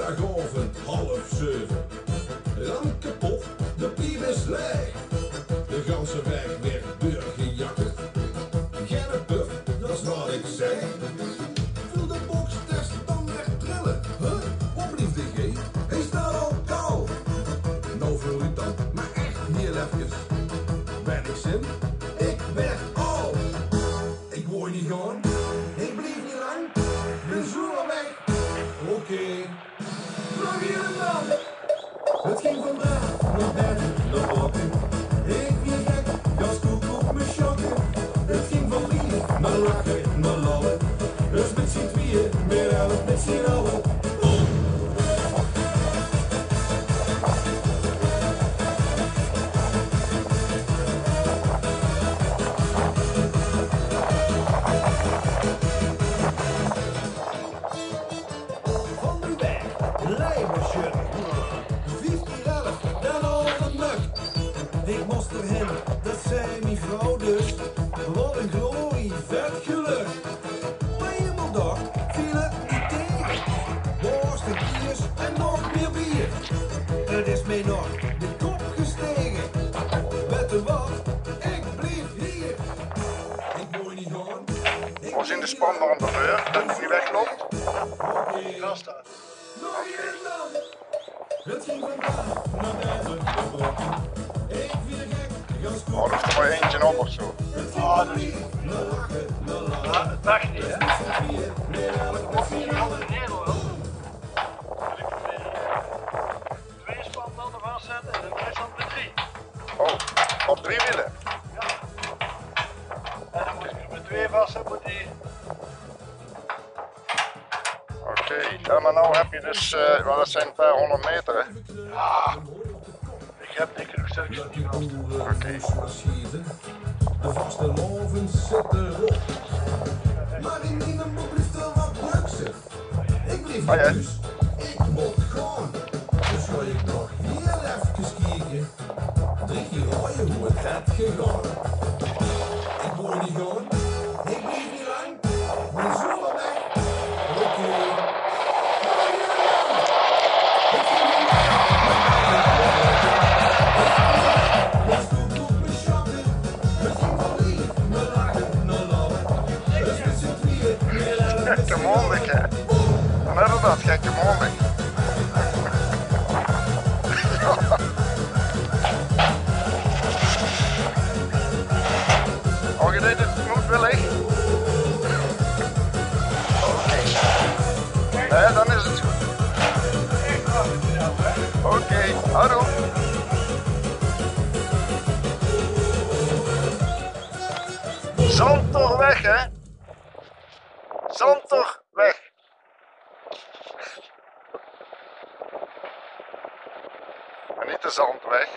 Vrijdagavond 6:30. Ram kapot, de piep is leeg. De ganse weg werd doorgejakkerd. Geen puff, dat is wat ik zeg. Vul de boxtest dan weer trillen. Huh? Wat blieft de G? Hij staat al koud. Nou voor u dan, maar echt heel even. Ben ik zin? Ik ben oud. Ik word niet gaan. Ik blijf niet lang. Ben zo weg. Oké. Nog hier en dan. Het ging vandaag naar bed, naar Lottum. Ik weer gek, gaskoek op me schokken. Het ging van lief naar lachen, naar lallen. Dus met z'n tweeën, meer helft met z'n allen. Van de weg, leverancier. 15:11, dan al een mug. Ik moest erheen, dat zei mijn vrouw dus. Wat een glorie, vet geluk. Maar hemeldag viel het niet tegen. Worst en kiers en nog meer bier. Het is mij nog de kop gestegen. Weet je wat, ik blijf hier. Ik word niet gaan. Was in de spanband de deur, dat hij niet wegloopt. Daar staat. Nog hier dan. Het ging vandaag naar buiten gebroken. Ik weer gek, gaskoek. Oh, er hoeft er maar eentje op of zo. Ah, dat is goed. Nou lachen, nou lachen. Het mag niet, hè? Met z'n allen. Twee spanbanden vastzetten en dan krijg je dan met 3. Oh, op 3 wielen. Ja. En dan moet je met 2 vastzetten, moet die. Oké, ja, maar nou heb je dus, wel, dat zijn een paar 100 meter, hè. Ja. Ik heb niet genoeg stukjes niet vast. De vaste loven zitten erop. Maar in mijn mond blijft er wat luxe. Ik blijf Oh ja. niet dus, ik moet gaan. Dus ga ik nog heel even kijken. 3 keer rooien hoe het gaat gegaan. Ik word niet gaan, ik blijf niet lang. Ben zo wel weg. Oké. Gekke Maondaag, hè. Dan hebben we dat, Gekke Maondaag. Oh, je deed het moedwillig? Oké. Nee, dan is het goed. Oké, houdoe. Zandterweg, hè? Zandterweg. En niet de Zandweg.